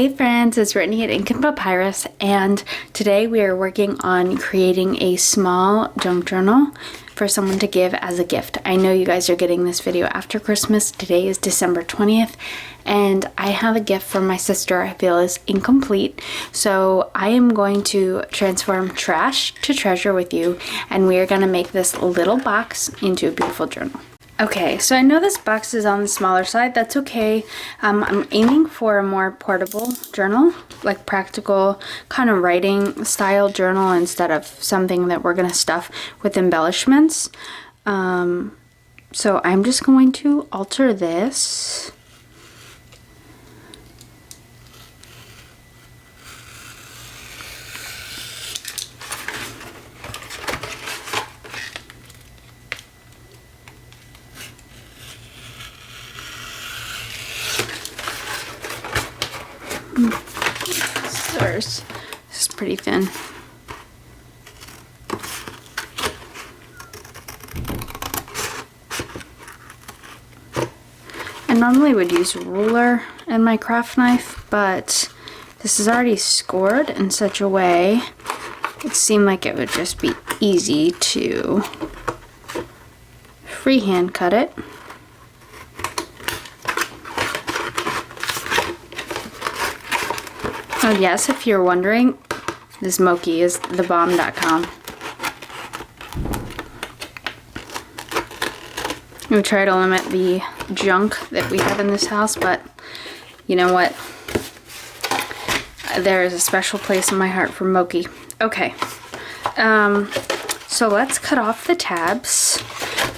Hey friends, it's Brittany at Ink and Papyrus, and today we are working on creating a small junk journal for someone to give as a gift. I know you guys are getting this video after Christmas. Today is December 20th, and I have a gift from my sister I feel is incomplete. So I am going to transform trash to treasure with you, and we are going to make this little box into a beautiful journal. Okay, so I know this box is on the smaller side. That's okay. I'm aiming for a more portable journal, like practical kind of writing style journal instead of something that we're gonna stuff with embellishments. So I'm just going to alter this. This is pretty thin. I normally would use a ruler and my craft knife, but this is already scored in such a way it seemed like it would just be easy to freehand cut it. Oh yes, if you're wondering, this Mochi is thebomb.com. We try to limit the junk that we have in this house, but you know what? There is a special place in my heart for Mochi. Okay, so let's cut off the tabs.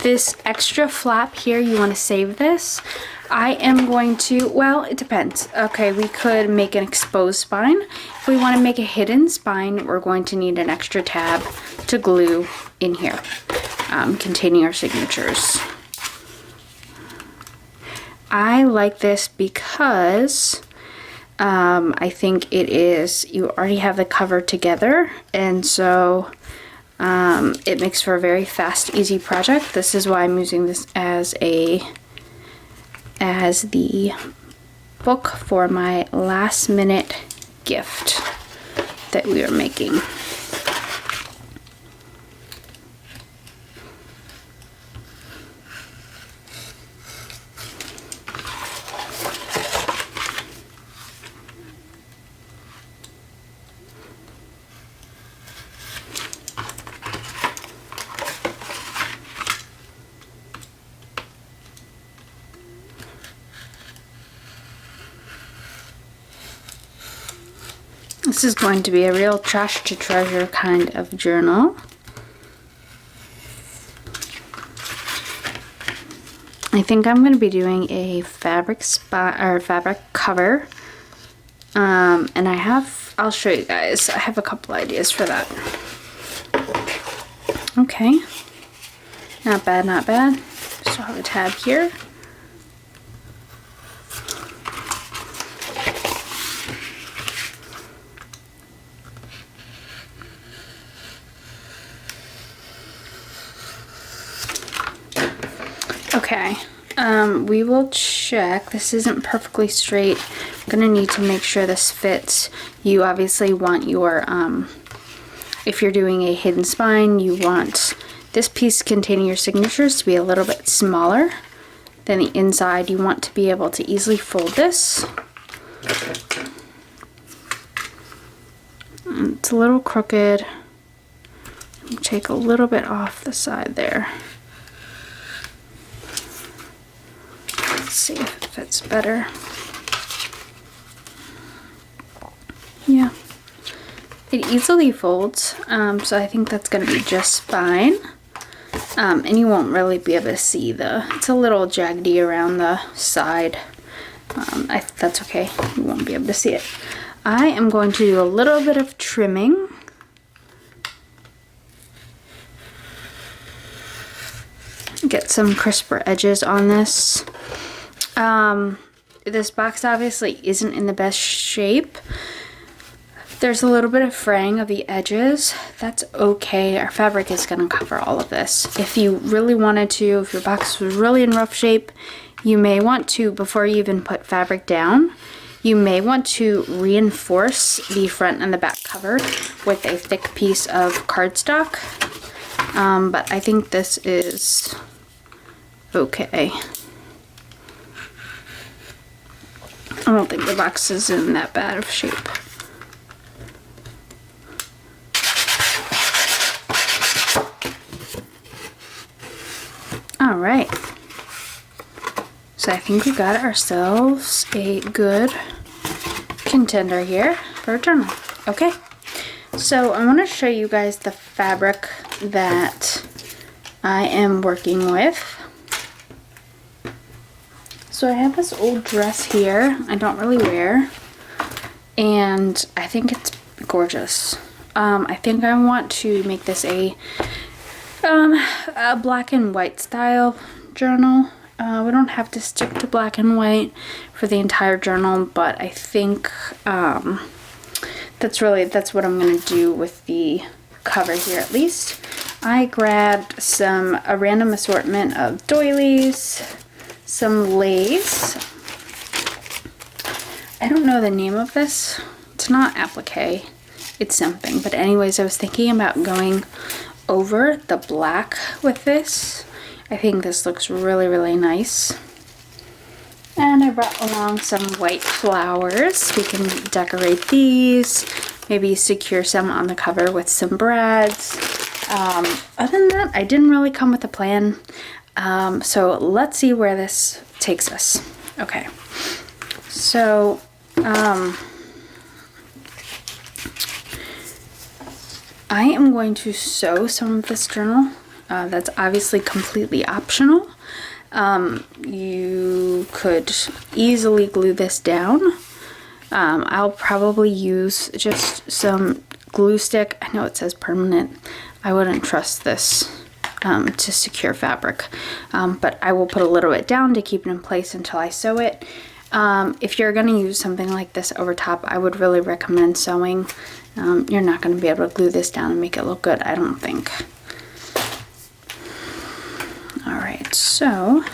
This extra flap here, you want to save this. I am going to, well, it depends. Okay, we could make an exposed spine. If we want to make a hidden spine, we're going to need an extra tab to glue in here, containing our signatures. I like this because I think it is, you already have the cover together, and so it makes for a very fast, easy project. This is why I'm using this as the book for my last minute gift that we are making. This is going to be a real trash to treasure kind of journal. I think I'm going to be doing a fabric cover, and I'll show you guys. I have a couple ideas for that. Okay, not bad, not bad. Still have a tab here. Okay, we will check. This isn't perfectly straight. I'm gonna need to make sure this fits. You obviously want your, if you're doing a hidden spine, you want this piece containing your signatures to be a little bit smaller than the inside. You want to be able to easily fold this. It's a little crooked. Take a little bit off the side there. See if it fits better. Yeah, it easily folds, so I think that's going to be just fine. And you won't really be able to see it's a little jaggedy around the side. That's okay, you won't be able to see it. I am going to do a little bit of trimming. Get some crisper edges on this. This box obviously isn't in the best shape. There's a little bit of fraying of the edges. That's okay. Our fabric is going to cover all of this. If you really wanted to, if your box was really in rough shape, you may want to, before you even put fabric down, You may want to reinforce the front and the back cover with a thick piece of cardstock, but I think this is okay. I don't think the box is in that bad of shape. All right. So I think we got ourselves a good contender here for a journal. Okay. So I want to show you guys the fabric that I am working with. So I have this old dress here I don't really wear, and I think it's gorgeous. I think I want to make this a black and white style journal. We don't have to stick to black and white for the entire journal, but I think that's what I'm going to do with the cover here at least. I grabbed a random assortment of doilies, some lace. I don't know the name of this. It's not applique. It's something. But anyways, I was thinking about going over the black with this. I think this looks really, really nice. And I brought along some white flowers. We can decorate these. Maybe secure some on the cover with some brads. Other than that, I didn't really come with a plan. So let's see where this takes us. Okay, so I am going to sew some of this journal. That's obviously completely optional. You could easily glue this down. I'll probably use just some glue stick. I know it says permanent. I wouldn't trust this to secure fabric, but I will put a little bit down to keep it in place until I sew it. If you're going to use something like this over top, I would really recommend sewing. You're not going to be able to glue this down and make it look good, I don't think. Alright, so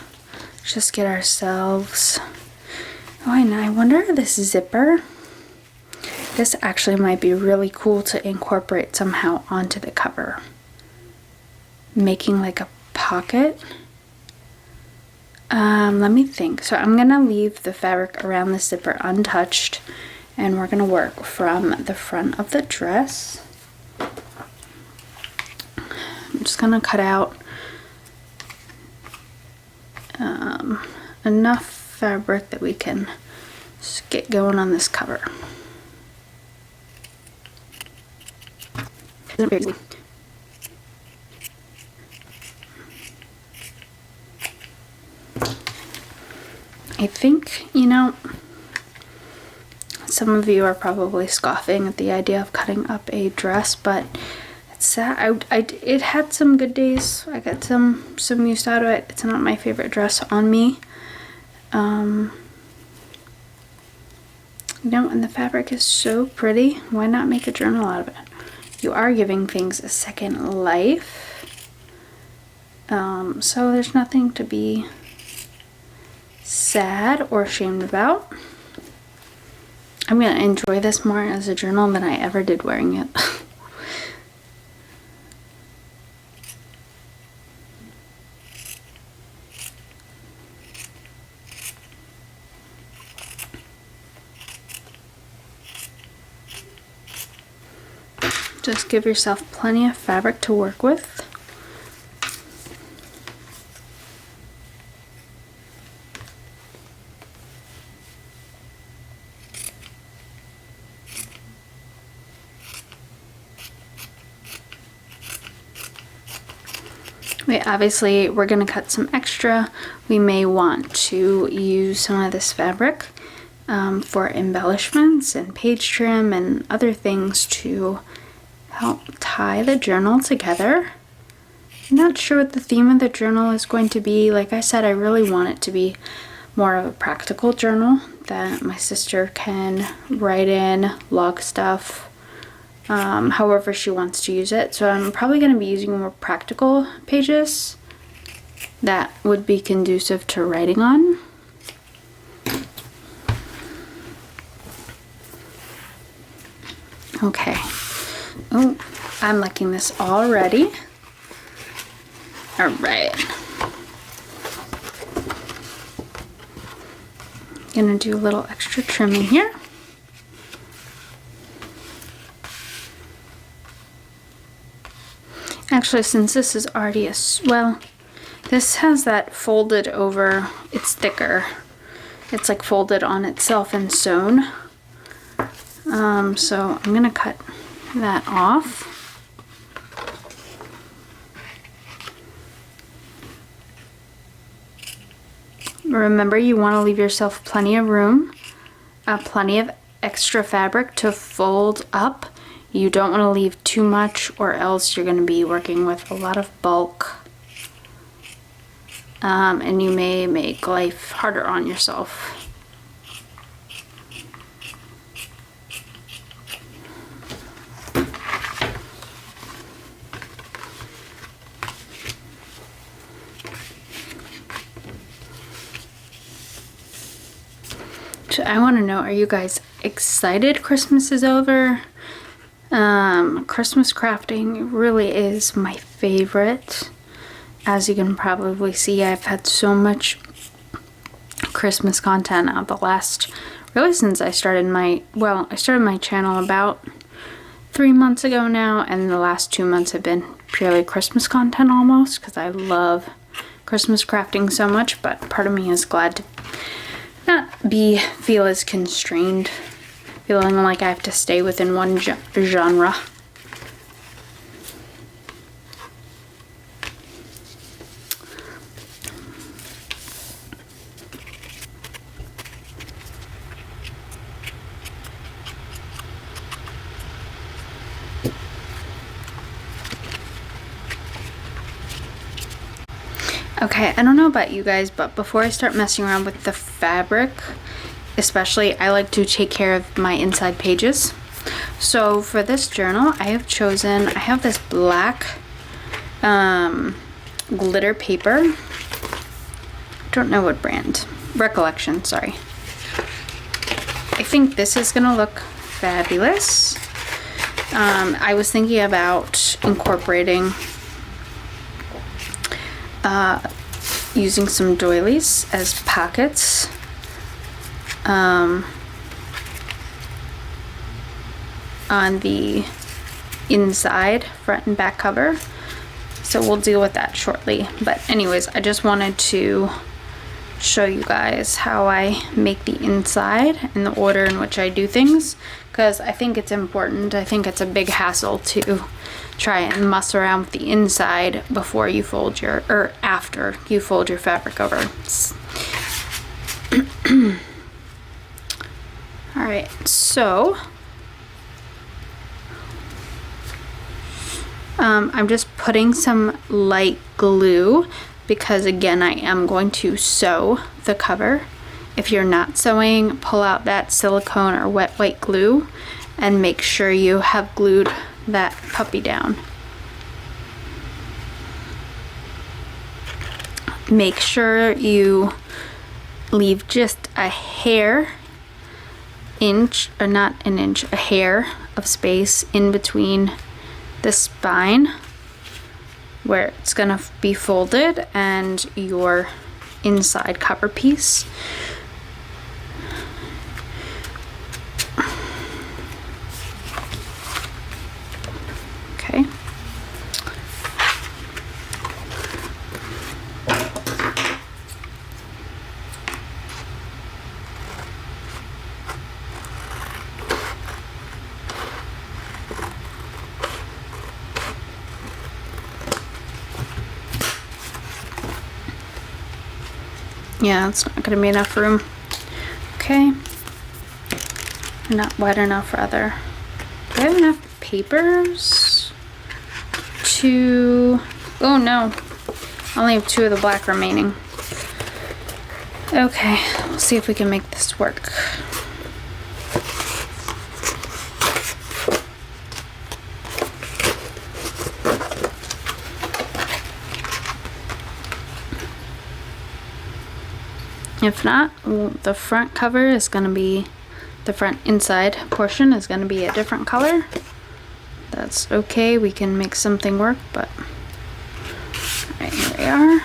let's just get ourselves... Oh, and I wonder if this zipper, this actually might be really cool to incorporate somehow onto the cover. Making like a pocket. Let me think. So I'm gonna leave the fabric around the zipper untouched, and we're gonna work from the front of the dress. I'm just gonna cut out enough fabric that we can just get going on this cover. I think, you know, some of you are probably scoffing at the idea of cutting up a dress, but it's sad. It had some good days. I got some use out of it. It's not my favorite dress on me. You know, and the fabric is so pretty. Why not make a journal out of it? You are giving things a second life. So there's nothing to be sad or ashamed about. I'm going to enjoy this more as a journal than I ever did wearing it. Just give yourself plenty of fabric to work with. We're going to cut some extra. We may want to use some of this fabric for embellishments and page trim and other things to help tie the journal together. I'm not sure what the theme of the journal is going to be. Like I said, I really want it to be more of a practical journal that my sister can write in, log stuff, however she wants to use it. So I'm probably going to be using more practical pages that would be conducive to writing on. Okay. Oh, I'm liking this already. All right. Gonna do a little extra trimming here. Actually, since this is already well, this has that folded over, it's thicker. It's like folded on itself and sewn. So I'm gonna cut that off. Remember, you want to leave yourself plenty of room, plenty of extra fabric to fold up. You don't want to leave too much, or else you're going to be working with a lot of bulk, and you may make life harder on yourself. So I want to know, are you guys excited Christmas is over? Christmas crafting really is my favorite. As you can probably see, I've had so much Christmas content out the last, really since I started my channel about 3 months ago now, and the last 2 months have been purely Christmas content almost, because I love Christmas crafting so much, but part of me is glad to not feel as constrained, feeling like I have to stay within one genre. Okay, I don't know about you guys, but before I start messing around with the fabric, especially, I like to take care of my inside pages. So for this journal, I have this black glitter paper. Don't know what brand. Recollections, sorry. I think this is gonna look fabulous. I was thinking about incorporating using some doilies as pockets. On the inside, front and back cover. So we'll deal with that shortly. But anyways, I just wanted to show you guys how I make the inside and the order in which I do things, because I think it's important. I think it's a big hassle to try and muss around with the inside before you fold or after you fold your fabric over. All right, so I'm just putting some light glue, because again, I am going to sew the cover. If you're not sewing, pull out that silicone or wet white glue and make sure you have glued that puppy down. Make sure you leave just a hair a hair of space in between the spine where it's gonna be folded and your inside cover piece. Okay. Yeah, it's not gonna be enough room. Okay. Not wide enough, rather. Do I have enough papers to... Oh no, I only have 2 of the black remaining. Okay, we'll see if we can make this work. If not, the front cover is going to be the front inside portion is going to be a different color. That's okay, we can make something work, but alright, here we are.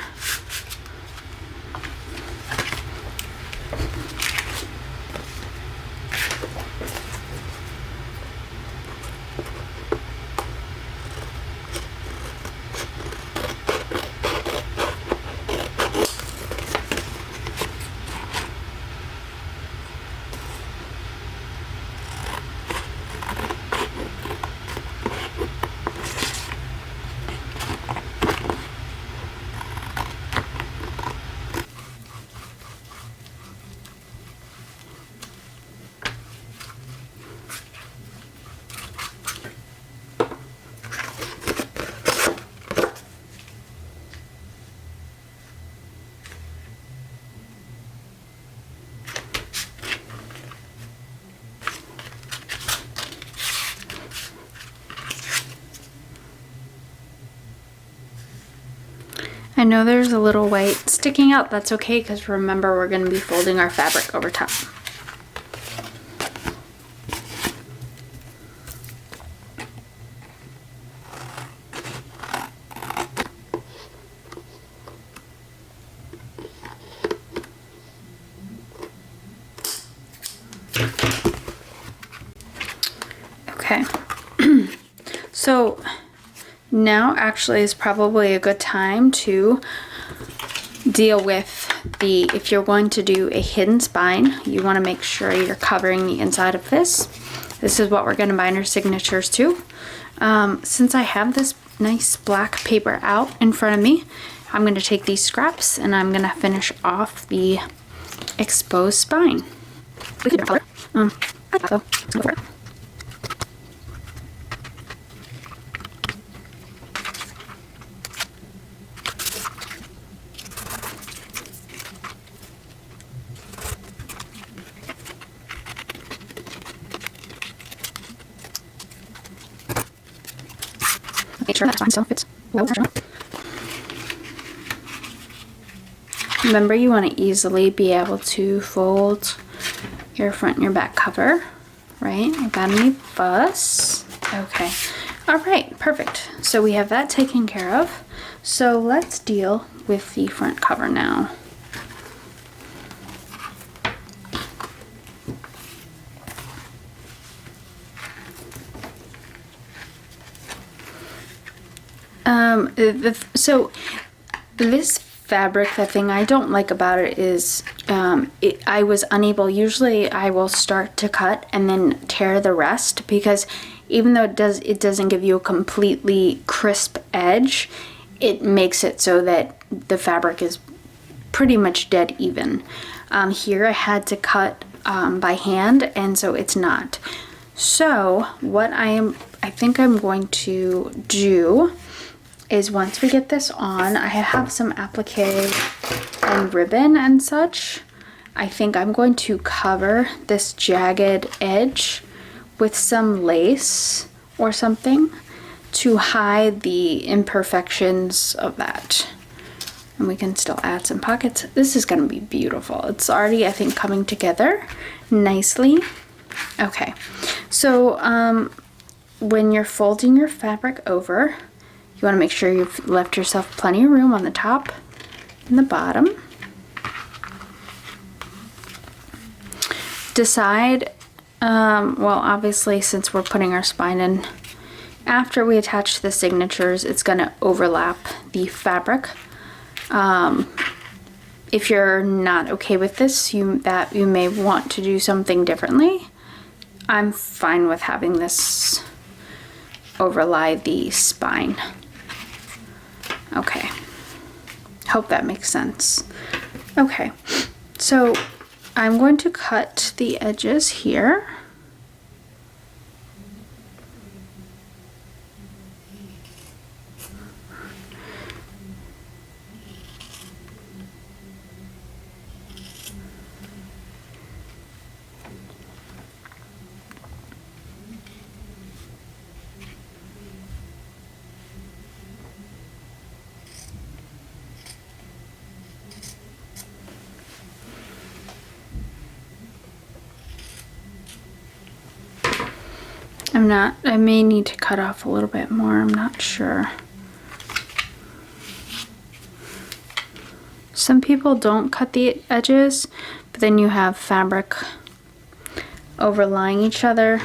I know there's a little white sticking out. That's okay, because remember, we're going to be folding our fabric over top. Okay. So now actually is probably a good time to deal with if you're going to do a hidden spine, you want to make sure you're covering the inside of this. This is what we're going to bind our signatures to. Since I have this nice black paper out in front of me, I'm going to take these scraps and I'm going to finish off the exposed spine. We can color. I thought so. Let's go for it. Make sure that's fine, so if it's low, remember, you want to easily be able to fold your front and your back cover, right? Without any fuss. Okay. All right, perfect. So we have that taken care of. So let's deal with the front cover now. So this fabric, the thing I don't like about it is I was unable, usually I will start to cut and then tear the rest, because even though it doesn't give you a completely crisp edge, it makes it so that the fabric is pretty much dead even. Here I had to cut by hand, and so it's not. So what I think I'm going to do is, once we get this on, I have some applique and ribbon and such. I think I'm going to cover this jagged edge with some lace or something to hide the imperfections of that. And we can still add some pockets. This is going to be beautiful. It's already, I think, coming together nicely. Okay, so when you're folding your fabric over, you want to make sure you've left yourself plenty of room on the top and the bottom. Decide, well, obviously, since we're putting our spine in after we attach the signatures, it's going to overlap the fabric. If you're not okay with this, you may want to do something differently. I'm fine with having this overlie the spine. Okay, hope that makes sense. Okay, so I'm going to cut the edges here. I may need to cut off a little bit more, I'm not sure. Some people don't cut the edges, but then you have fabric overlying each other.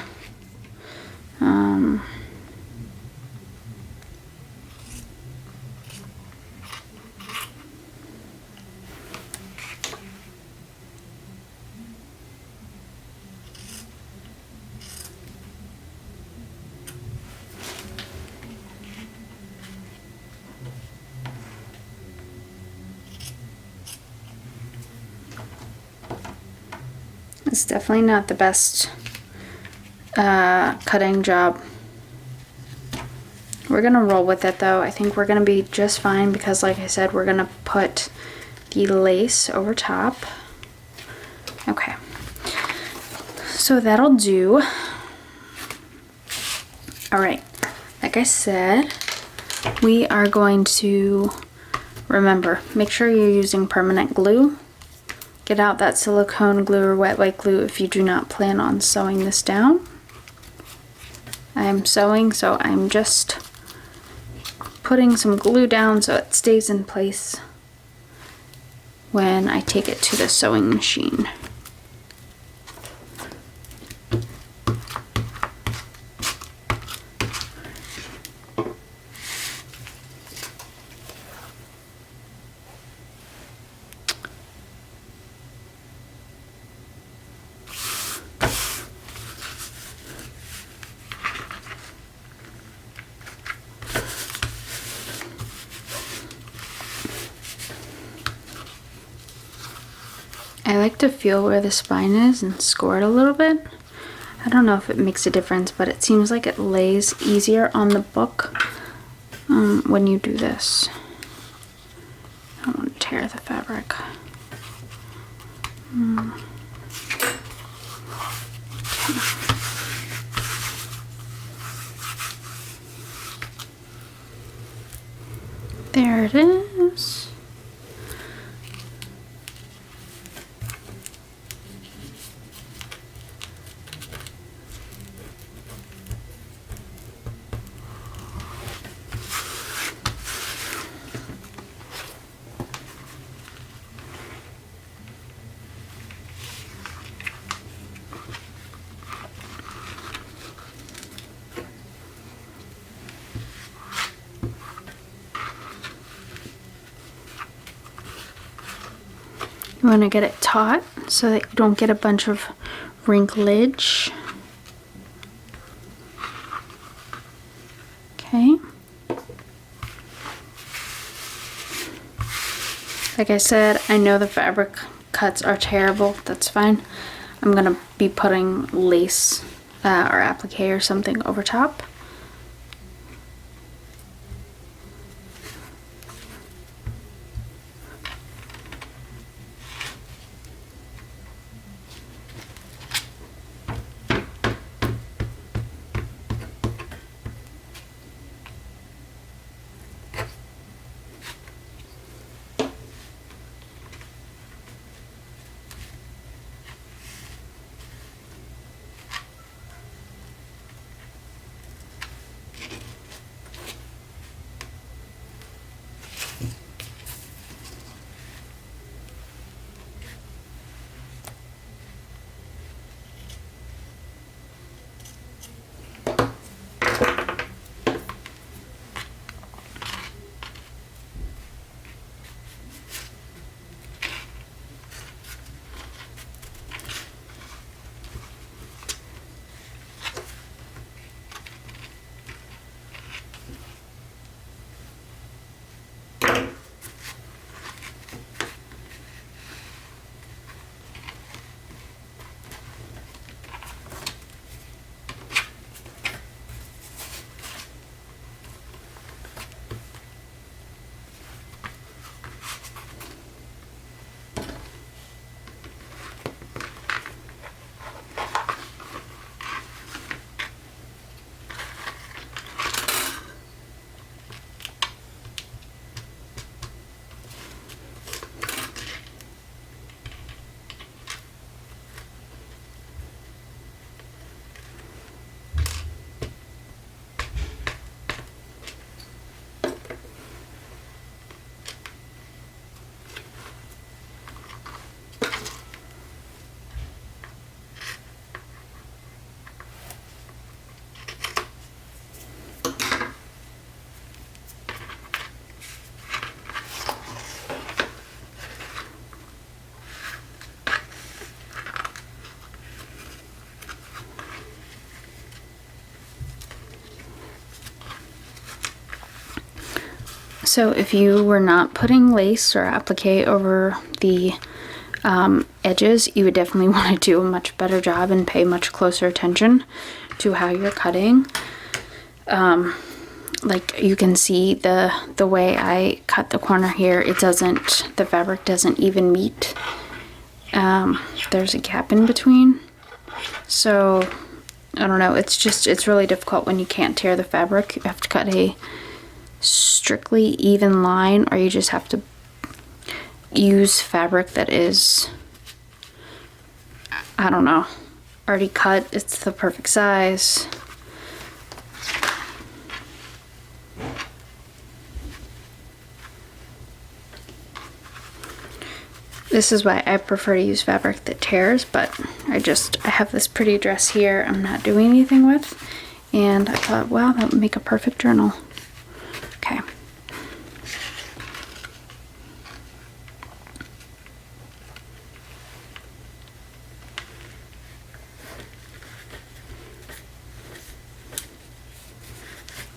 It's definitely not the best cutting job. We're gonna roll with it though. I think we're gonna be just fine because, like I said, we're gonna put the lace over top. Okay, so that'll do. All right, like I said, we are going to, remember, make sure you're using permanent glue. Get out that silicone glue or wet white glue if you do not plan on sewing this down. I'm sewing, so I'm just putting some glue down so it stays in place when I take it to the sewing machine. I like to feel where the spine is and score it a little bit. I don't know if it makes a difference, but it seems like it lays easier on the book when you do this. I don't want to tear the fabric. There it is. You want to get it taut so that you don't get a bunch of wrinklage. Okay. Like I said, I know the fabric cuts are terrible. That's fine. I'm going to be putting lace or applique or something over top. So if you were not putting lace or applique over the edges, you would definitely want to do a much better job and pay much closer attention to how you're cutting. Like you can see the way I cut the corner here, the fabric doesn't even meet. There's a gap in between. So I don't know, it's really difficult when you can't tear the fabric. You have to cut a strictly even line, or you just have to use fabric that is, I don't know, already cut. It's the perfect size. This is why I prefer to use fabric that tears, but I have this pretty dress here I'm not doing anything with, and I thought, wow, that would make a perfect journal. Okay.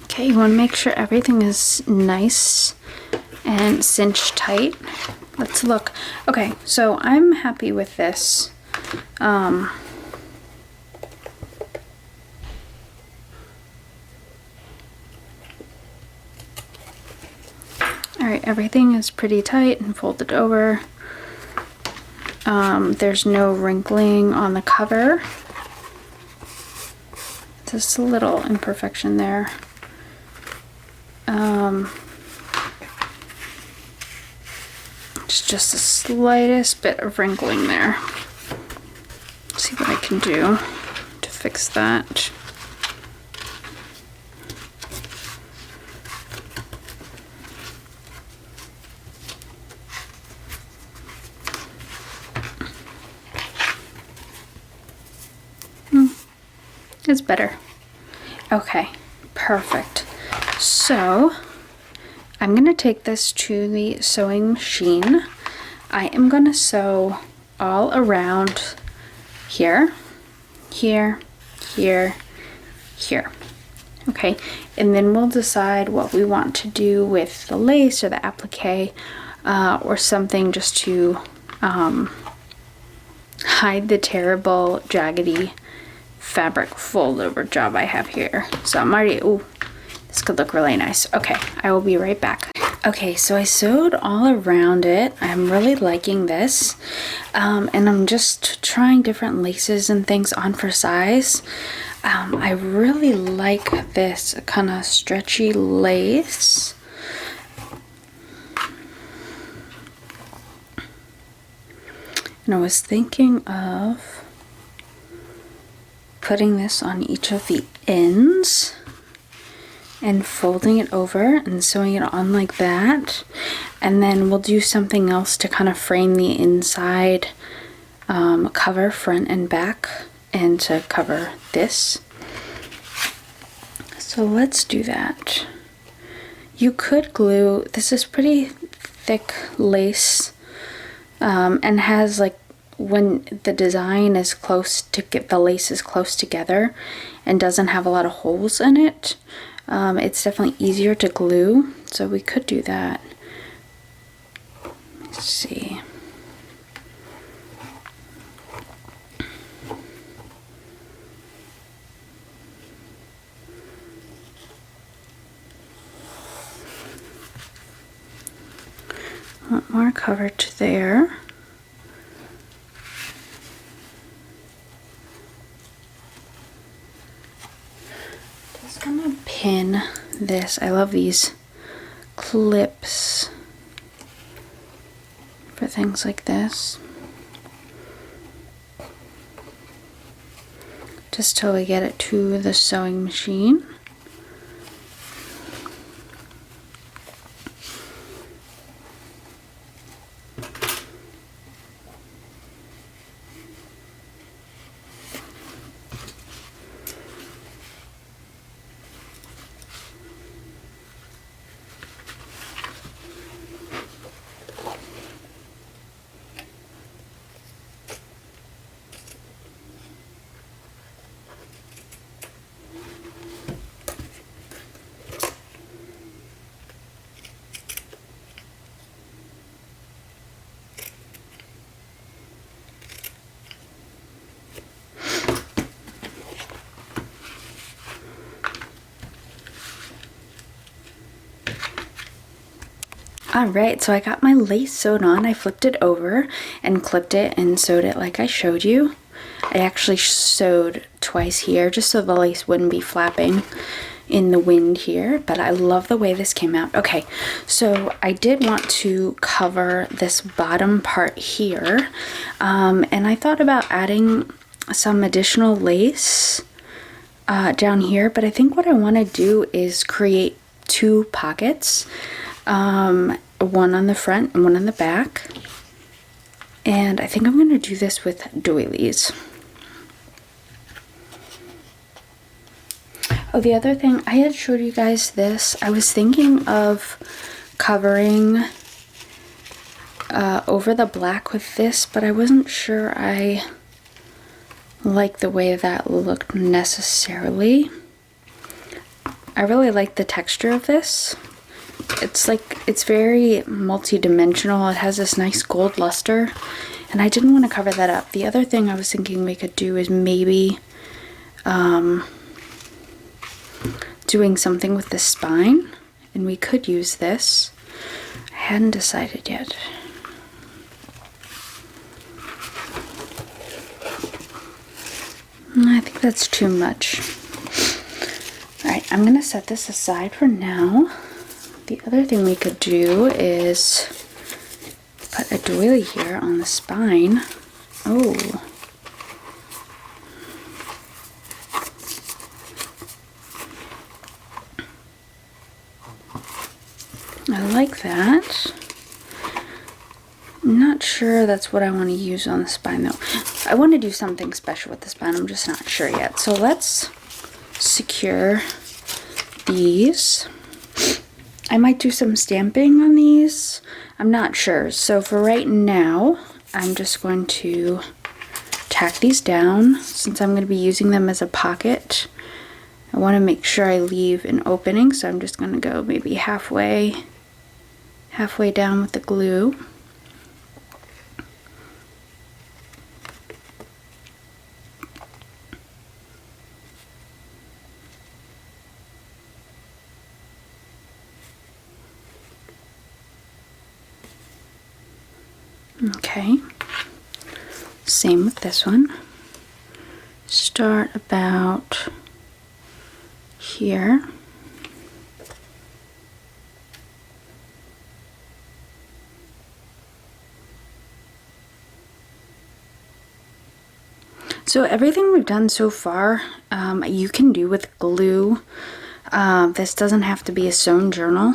Okay, you want to make sure everything is nice and cinched tight. Let's look. Okay, so I'm happy with this. All right, everything is pretty tight and folded over. There's no wrinkling on the cover. Just a little imperfection there. Just the slightest bit of wrinkling there. Let's see what I can do to fix that. It's better. Okay, perfect. So I'm going to take this to the sewing machine. I am going to sew all around here, here, here, here. Okay, and then we'll decide what we want to do with the lace or the applique, or something just to hide the terrible jaggedy fabric fold over job I have here. So I'm already, ooh, this could look really nice. Okay, I will be right back. Okay, so I sewed all around it. I'm really liking this. And I'm just trying different laces and things on for size. I really like this kind of stretchy lace. And I was thinking of putting this on each of the ends and folding it over and sewing it on like that, and then we'll do something else to kind of frame the inside cover, front and back, and to cover this. So let's do that. You could glue, this is pretty thick lace, and has, like, when the design is close to get the lace is close together and doesn't have a lot of holes in it, it's definitely easier to glue, so we could do that. Let's see. Want more coverage there. Just gonna pin this. I love these clips for things like this. Just till we get it to the sewing machine. Alright, so I got my lace sewed on. I flipped it over and clipped it and sewed it like I showed you. I actually sewed twice here just so the lace wouldn't be flapping in the wind here, but I love the way this came out. Okay, so I did want to cover this bottom part here, and I thought about adding some additional lace down here, but I think what I want to do is create two pockets, one on the front and one on the back, and I think I'm going to do this with doilies. Oh, the other thing, I had showed you guys this. I was thinking of covering over the black with this, but I wasn't sure I like the way that looked necessarily. I really like the texture of this. It's very multi-dimensional. It has this nice gold luster, and I didn't want to cover that up. The other thing I was thinking we could do is maybe doing something with the spine, and we could use this. I hadn't decided yet. I think that's too much. Alright, I'm going to set this aside for now. The other thing we could do is put a doily here on the spine. Oh. I like that. I'm not sure that's what I want to use on the spine though. I want to do something special with the spine. I'm just not sure yet. So let's secure these. I might do some stamping on these. I'm not sure. So for right now, I'm just going to tack these down. Since I'm going to be using them as a pocket, I want to make sure I leave an opening. So I'm just going to go maybe halfway down with the glue. Okay, same with this one. Start about here. So everything we've done so far, you can do with glue. This doesn't have to be a sewn journal.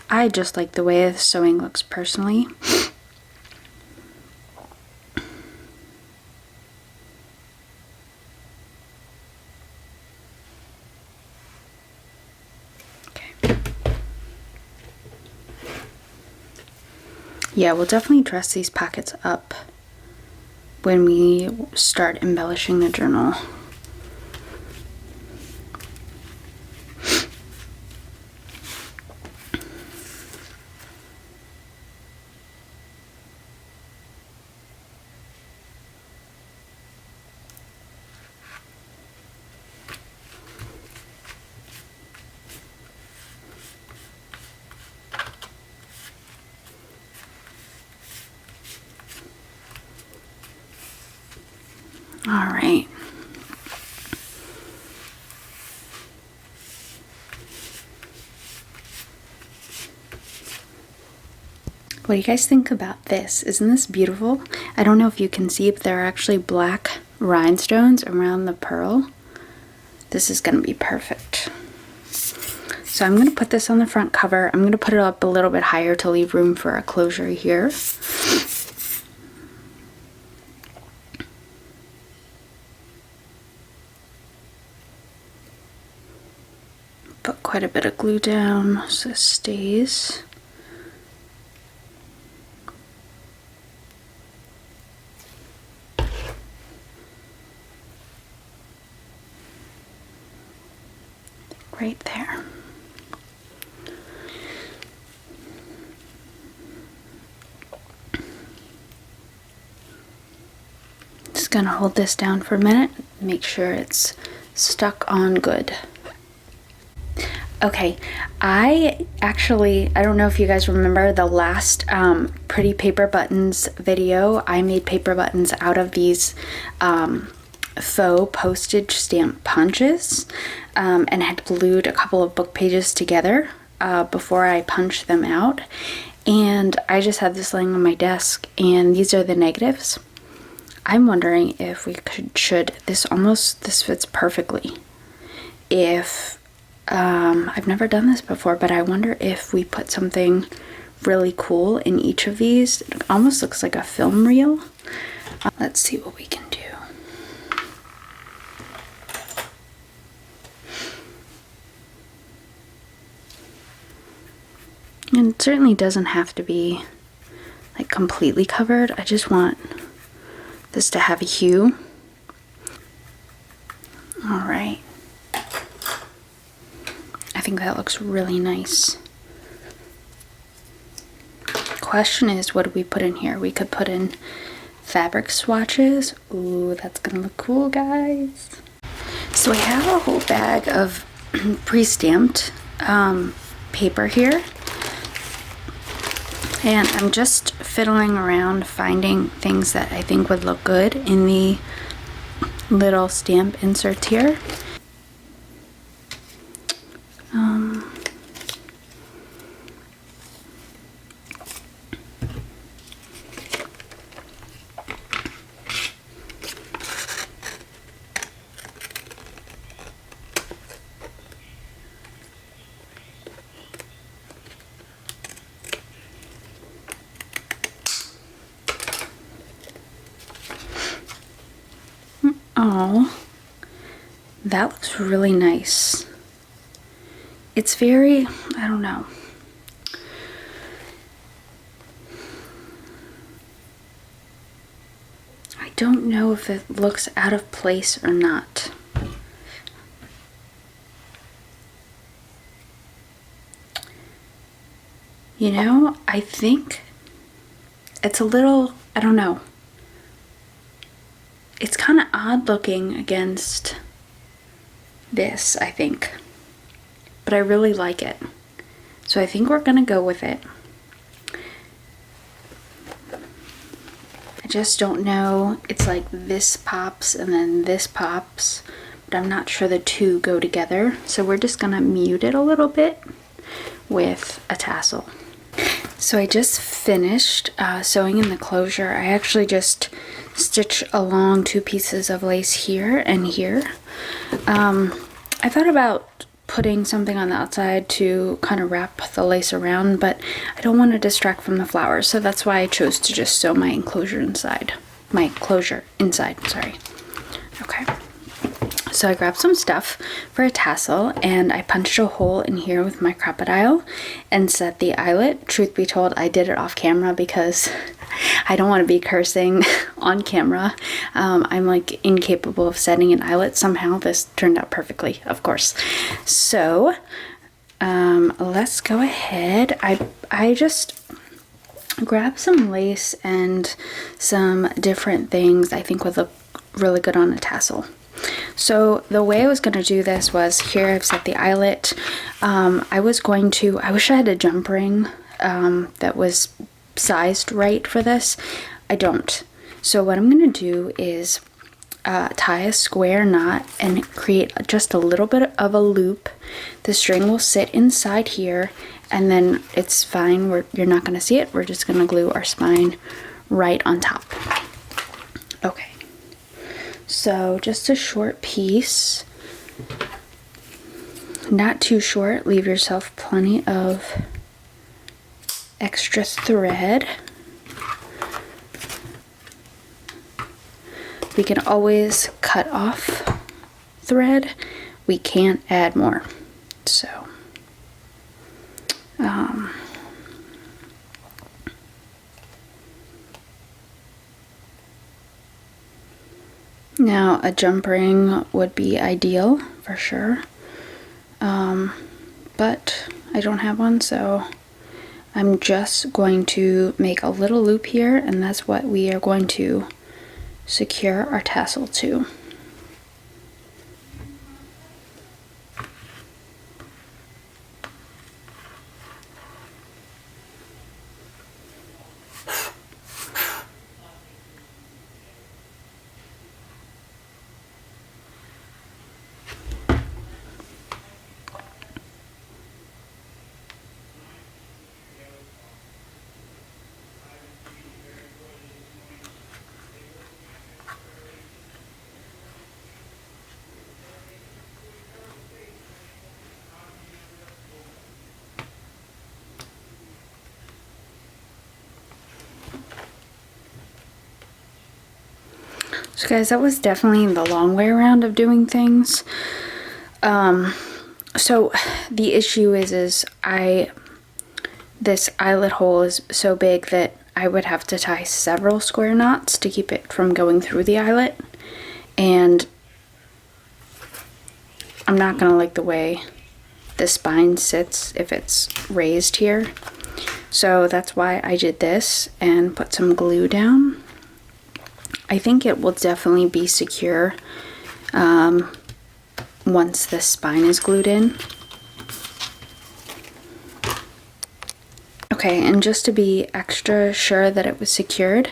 I just like the way the sewing looks personally. Yeah, we'll definitely dress these pockets up when we start embellishing the journal. All right. What do you guys think about this? Isn't this beautiful? I don't know if you can see, but there are actually black rhinestones around the pearl. This is going to be perfect. So I'm going to put this on the front cover. I'm going to put it up a little bit higher to leave room for a closure here. Put quite a bit of glue down so it stays. Right there. Just gonna hold this down for a minute, make sure it's stuck on good. Okay, I Actually, I don't know if you guys remember the last Pretty Paper Buttons video. I made paper buttons out of these faux postage stamp punches and had glued a couple of book pages together before I punched them out. And I just had this laying on my desk, and these are the negatives. I'm wondering if we should, this fits perfectly. If, I've never done this before, but I wonder if we put something really cool in each of these. It almost looks like a film reel. Let's see what we can do. And it certainly doesn't have to be like completely covered. I just want this to have a hue. All right. I think that looks really nice. Question is, what do we put in here? We could put in fabric swatches. Ooh, that's gonna look cool, guys. So I have a whole bag of pre-stamped paper here. And I'm just fiddling around finding things that I think would look good in the little stamp inserts here. Oh, that looks really nice. It's very, I don't know. I don't know if it looks out of place or not. You know, I think it's a little, I don't know. It's kind of odd looking against this, I think. But I really like it. So I think we're gonna go with it. I just don't know. It's like this pops and then this pops. But I'm not sure the two go together. So we're just gonna mute it a little bit with a tassel. So I just finished sewing in the closure. I actually just stitched along two pieces of lace here and here. I thought about putting something on the outside to kind of wrap the lace around, but I don't want to distract from the flowers, so that's why I chose to just sew my enclosure inside. My closure inside, sorry. Okay. So I grabbed some stuff for a tassel and I punched a hole in here with my crocodile and set the eyelet. Truth be told, I did it off camera because I don't want to be cursing on camera. I'm like incapable of setting an eyelet. Somehow this turned out perfectly, of course. So let's go ahead. I just grabbed some lace and some different things I think would look really good on a tassel. So the way I was going to do this was, here I've set the eyelet. I wish I had a jump ring that was sized right for this. I don't. So what I'm going to do is tie a square knot and create just a little bit of a loop. The string will sit inside here and then it's fine. You're not going to see it. We're just going to glue our spine right on top. Okay. So just a short piece, not too short, leave yourself plenty of extra thread. We can always cut off thread, we can't add more. So now a jump ring would be ideal for sure, but I don't have one, so I'm just going to make a little loop here, and that's what we are going to secure our tassel to. So guys, that was definitely the long way around of doing things. So the issue is this eyelet hole is so big that I would have to tie several square knots to keep it from going through the eyelet. And I'm not gonna like the way the spine sits if it's raised here. So that's why I did this and put some glue down. I think it will definitely be secure once the spine is glued in. Okay, and just to be extra sure that it was secured,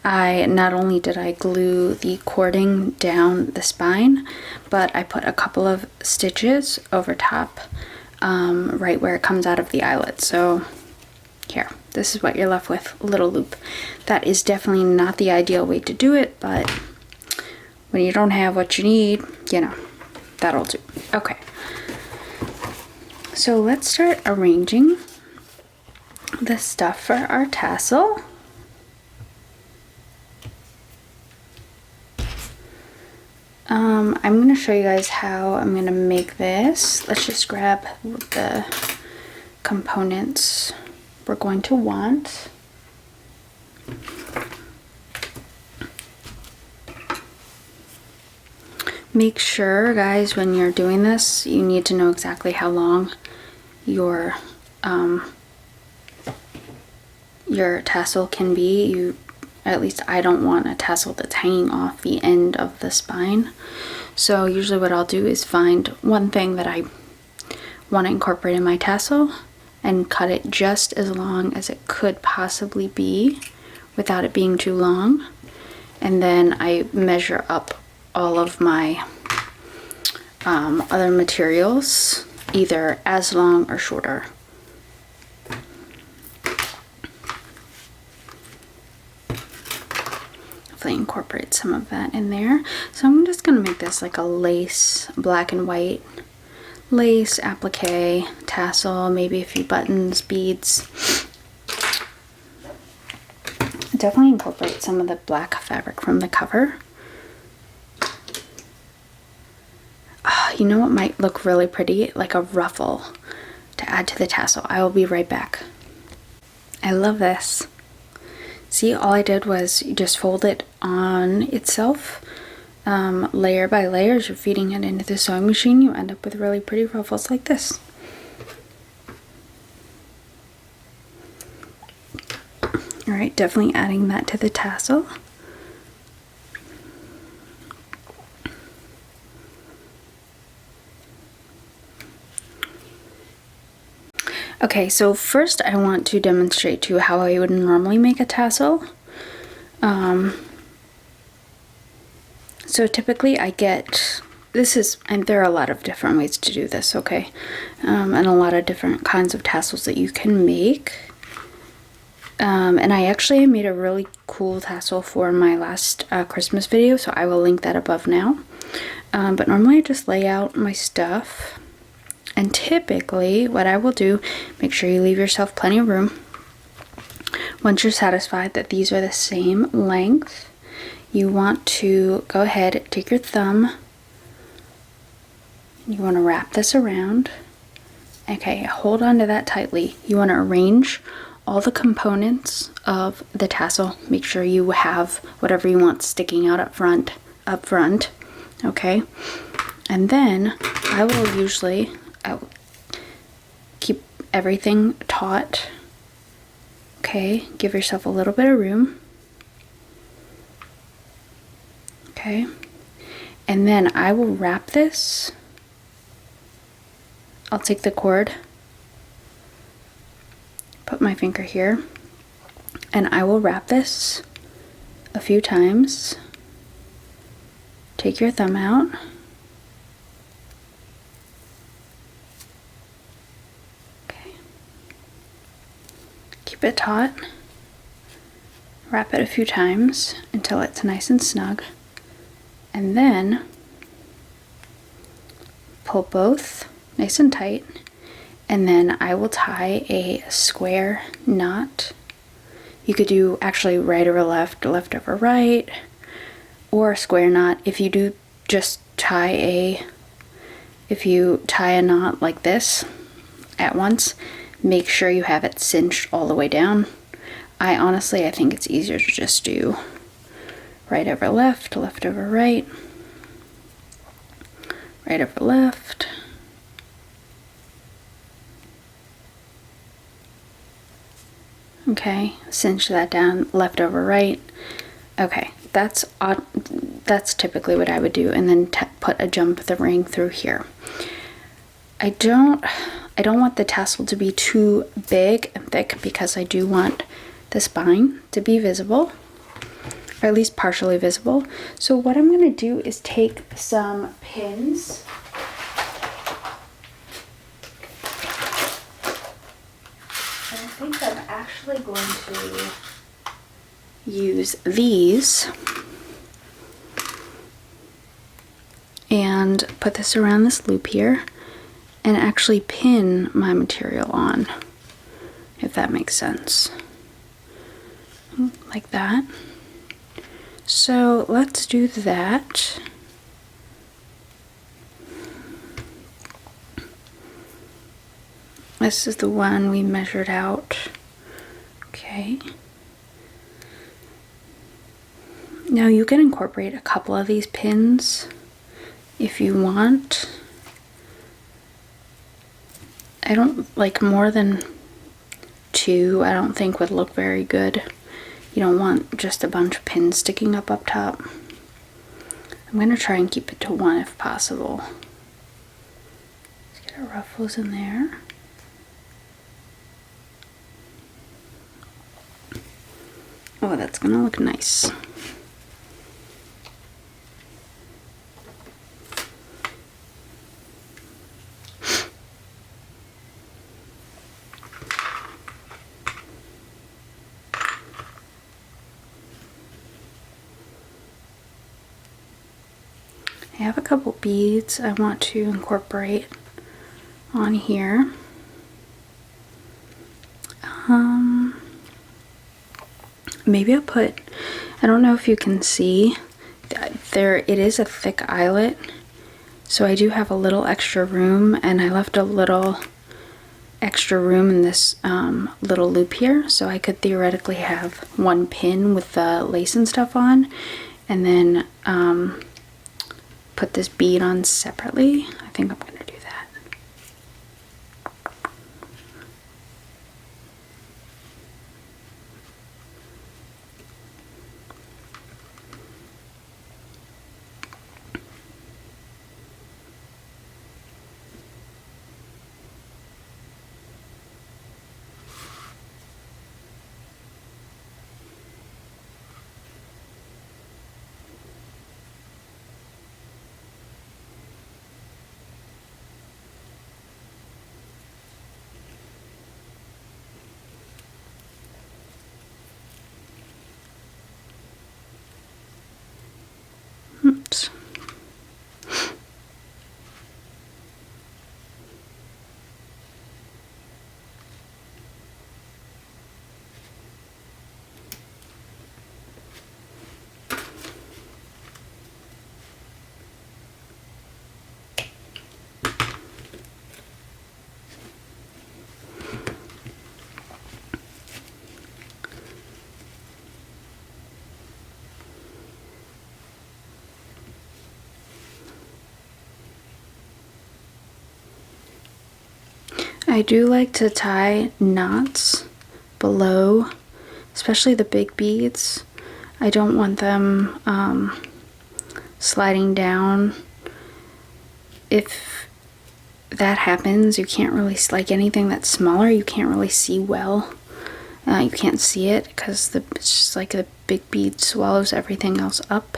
not only did I glue the cording down the spine, but I put a couple of stitches over top right where it comes out of the eyelet. So here, this is what you're left with, a little loop. That is definitely not the ideal way to do it, but when you don't have what you need, you know, that'll do. Okay, so let's start arranging the stuff for our tassel. I'm going to show you guys how I'm going to make this. Let's just grab the components we're going to want. Make sure, guys, when you're doing this, you need to know exactly how long your tassel can be. At least I don't want a tassel that's hanging off the end of the spine. So usually what I'll do is find one thing that I want to incorporate in my tassel and cut it just as long as it could possibly be without it being too long. And then I measure up all of my other materials, either as long or shorter. Hopefully incorporate some of that in there. So I'm just gonna make this like a lace, black and white lace, applique, tassel, maybe a few buttons, beads. Definitely incorporate some of the black fabric from the cover. You know what might look really pretty? Like a ruffle to add to the tassel. I will be right back. I love this. See, all I did was just fold it on itself, layer by layer. As you're feeding it into the sewing machine, you end up with really pretty ruffles like this. Alright, definitely adding that to the tassel. Okay, so first I want to demonstrate to you how I would normally make a tassel. So typically I get, and there are a lot of different ways to do this, okay? And a lot of different kinds of tassels that you can make. And I actually made a really cool tassel for my last Christmas video, so I will link that above now. But normally I just lay out my stuff. And typically, what I will do, make sure you leave yourself plenty of room. Once you're satisfied that these are the same length, you want to go ahead, take your thumb, you want to wrap this around. Okay, hold on to that tightly. You want to arrange all the components of the tassel. Make sure you have whatever you want sticking out up front, okay? And then I will usually keep everything taut. Okay, give yourself a little bit of room. Okay, and then I will wrap this. I'll take the cord, put my finger here, and I will wrap this a few times. Take your thumb out. Keep it taut, wrap it a few times until it's nice and snug, and then pull both nice and tight, and then I will tie a square knot. You could do actually right over left, left over right, or a square knot. If you do just if you tie a knot like this at once, make sure you have it cinched all the way down. I think it's easier to just do right over left, left over right, right over left. Okay, cinch that down, left over right. Okay, that's typically what I would do, and then put a jump of the ring through here. I don't want the tassel to be too big and thick because I do want the spine to be visible, or at least partially visible. So what I'm going to do is take some pins. And I think I'm actually going to use these and put this around this loop here and actually pin my material on, if that makes sense. Like that. So let's do that. This is the one we measured out. Okay. Now you can incorporate a couple of these pins if you want. I don't like more than 2. I don't think would look very good. You don't want just a bunch of pins sticking up top. I'm going to try and keep it to 1 if possible. Let's get our ruffles in there. Oh, that's going to look nice. I have a couple beads I want to incorporate on here. Maybe I'll put, I don't know if you can see, it is a thick eyelet, so I do have a little extra room, and I left a little extra room in this little loop here, so I could theoretically have 1 pin with the lace and stuff on, and then put this bead on separately. I think I'm gonna do that. Oops. I do like to tie knots below, especially the big beads. I don't want them sliding down. If that happens, you can't really, like anything that's smaller, you can't really see well. You can't see it because it's just like the big bead swallows everything else up.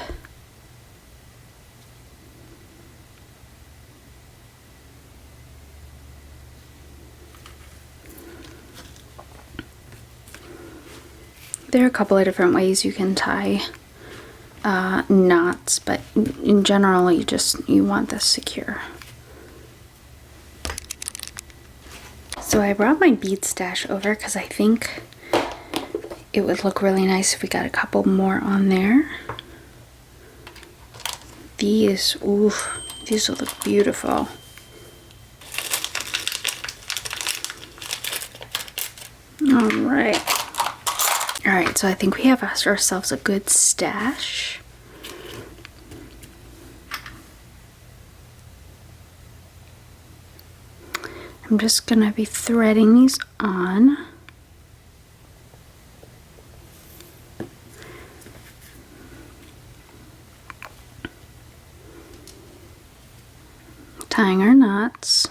There are a couple of different ways you can tie knots, but in general you want this secure. So I brought my bead stash over because I think it would look really nice if we got a couple more on there. these. Ooh, these will look beautiful. Alright. Alright, so I think we have ourselves a good stash. I'm just going to be threading these on. Tying our knots.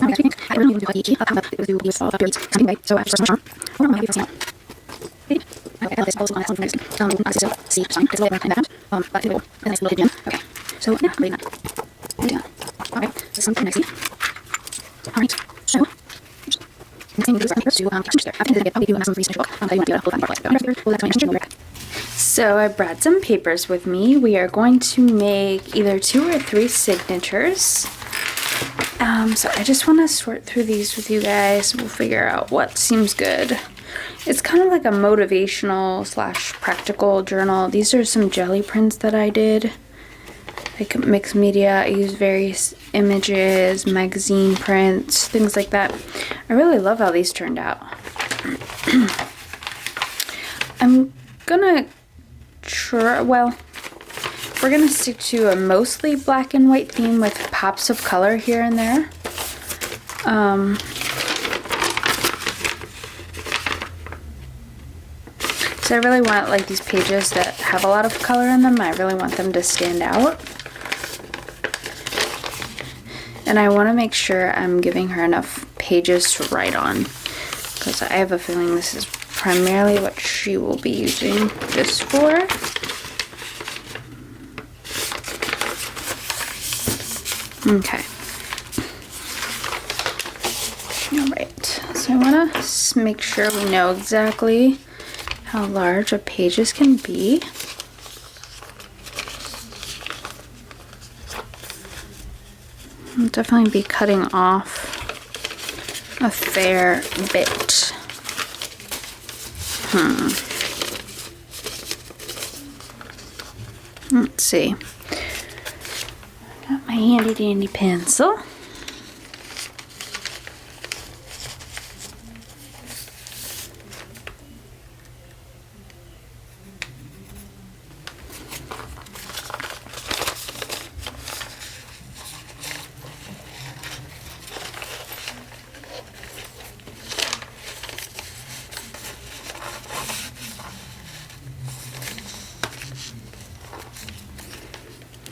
I actually think I really want to do like it was do these periods something way. So after first one, I might be passing out. Okay, I have this also on that one from next. This is a C sign. It's a little bit around but it's a nice little gem. Okay, so yeah, really not. Yeah. Okay, this is something I see. Alright, so next thing we do is I think let's do captions there. I think I'll do some research book. That you want to do a full time like So I brought some papers with me. We are going to make either 2 or 3 signatures. So I just want to sort through these with you guys. We'll figure out what seems good. It's kind of like a motivational / practical journal. These are some jelly prints that I did. Like mixed media. I use various images, magazine prints, things like that. I really love how these turned out. I'm gonna try, well, we're gonna stick to a mostly black and white theme with pops of color here and there. So I really want like these pages that have a lot of color in them. I really want them to stand out. And I want to make sure I'm giving her enough pages to write on, because I have a feeling this is primarily what she will be using this for. Okay. Alright, so I want to make sure we know exactly how large our pages can be. I'll definitely be cutting off a fair bit. Let's see. Got my handy dandy pencil.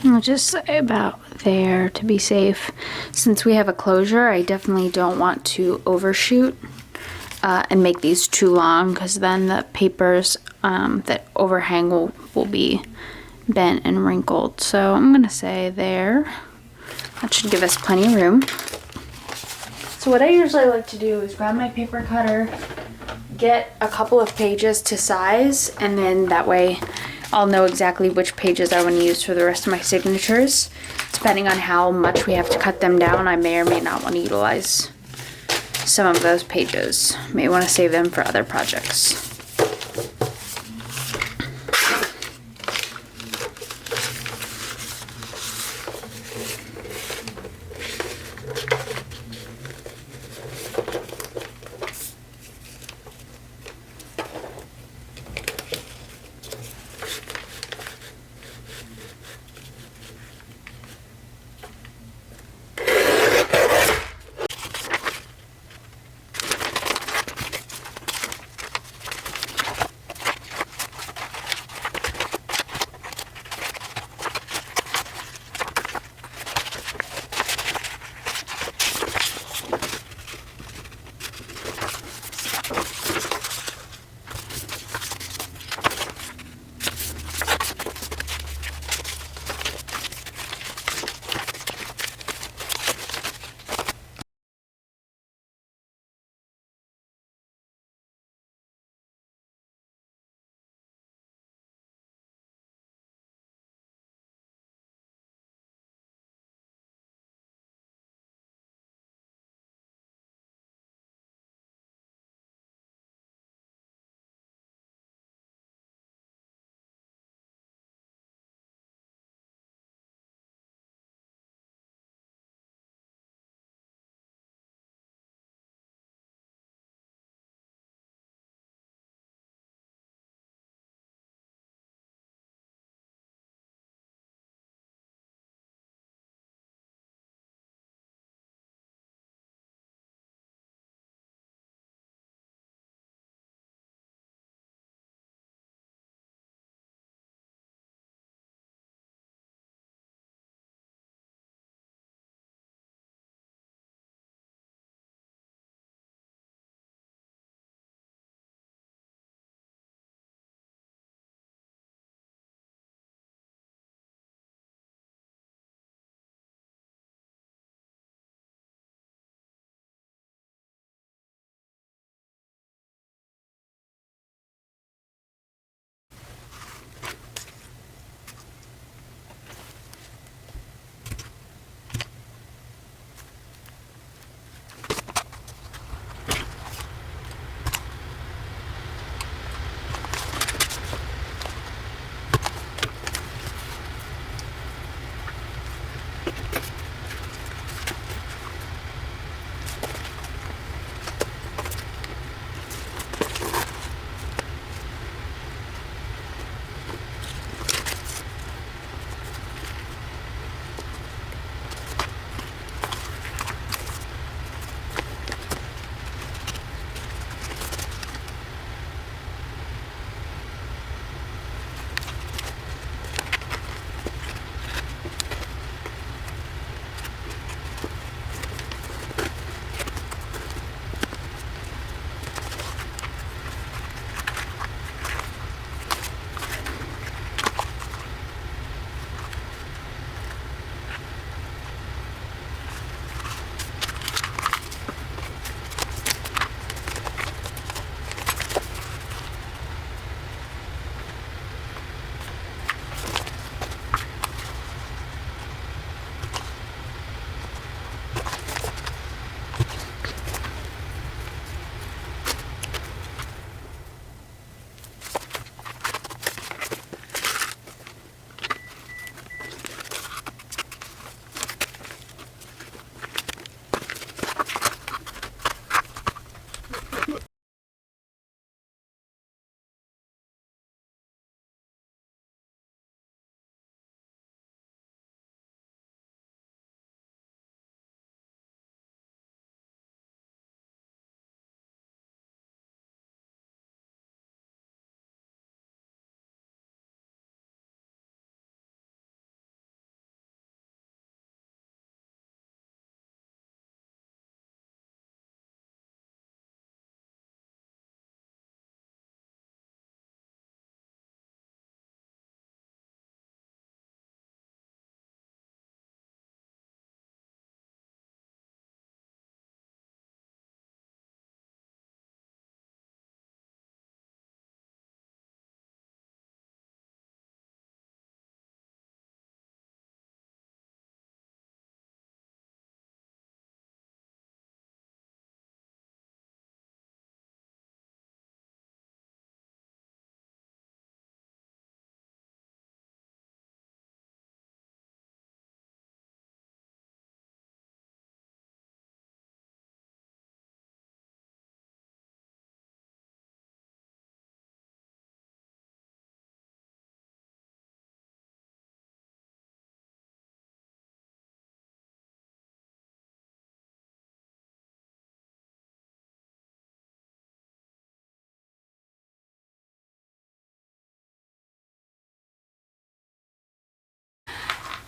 I'll just say about there to be safe. Since we have a closure, I definitely don't want to overshoot and make these too long, because then the papers that overhang will be bent and wrinkled. So I'm going to say there. That should give us plenty of room. So what I usually like to do is grab my paper cutter, get a couple of pages to size, and then that way I'll know exactly which pages I want to use for the rest of my signatures. Depending on how much we have to cut them down, I may or may not want to utilize some of those pages. May want to save them for other projects.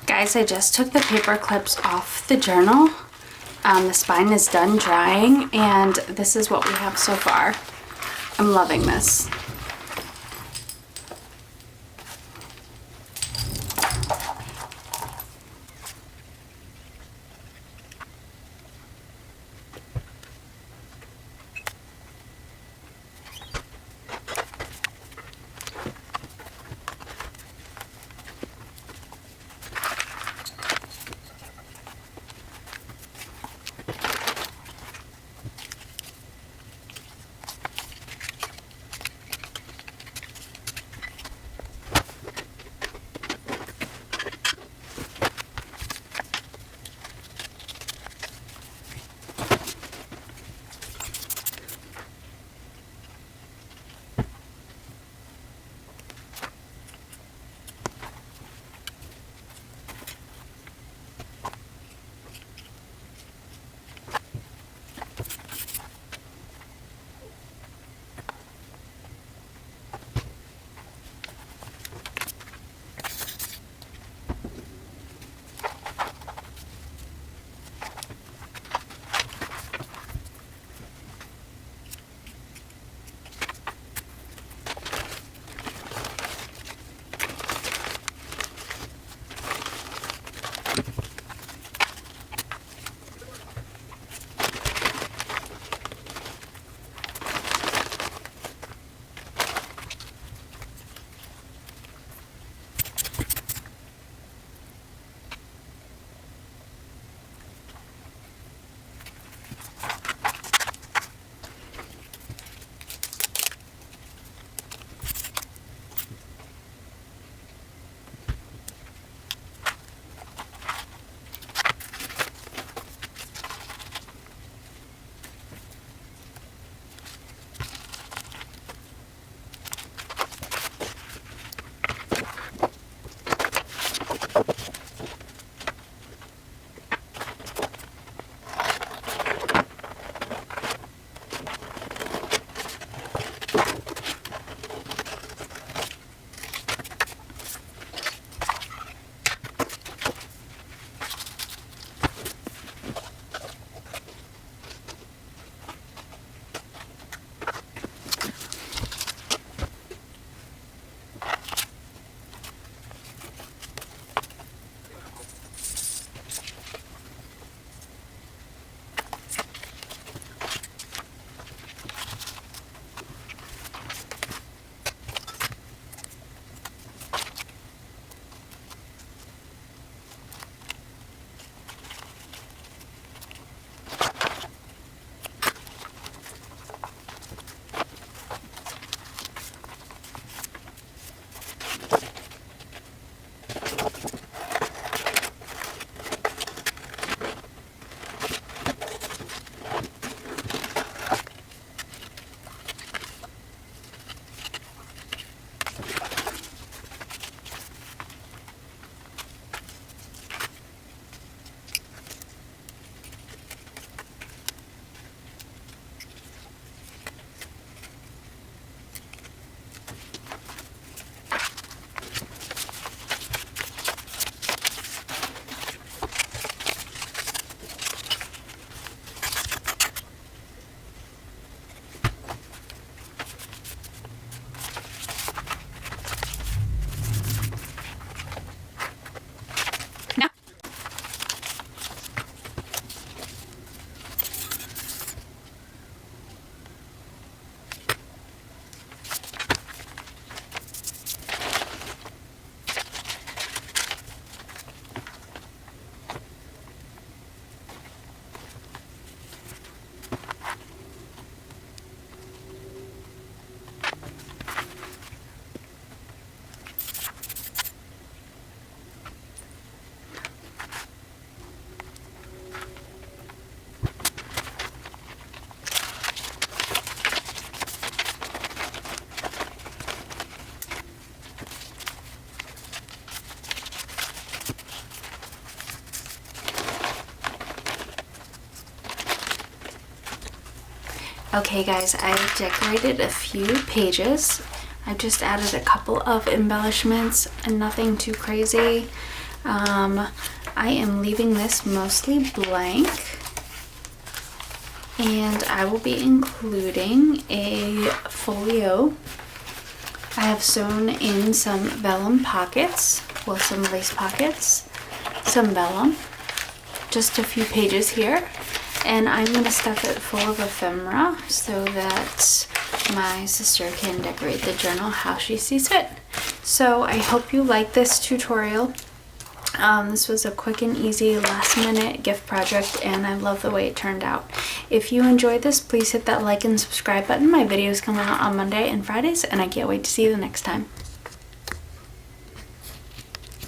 Guys, I just took the paper clips off the journal. The spine is done drying, and this is what we have so far. I'm loving this. Okay guys, I decorated a few pages. I just added a couple of embellishments and nothing too crazy. I am leaving this mostly blank, and I will be including a folio. I have sewn in some vellum pockets, well, some lace pockets, some vellum, just a few pages here, and I'm going to stuff it full of ephemera so that my sister can decorate the journal how she sees fit. So I hope you like this tutorial. This was a quick and easy last minute gift project, and I love the way it turned out. If you enjoyed this, please hit that like and subscribe button. My videos come out on Monday and Fridays, and I can't wait to see you the next time.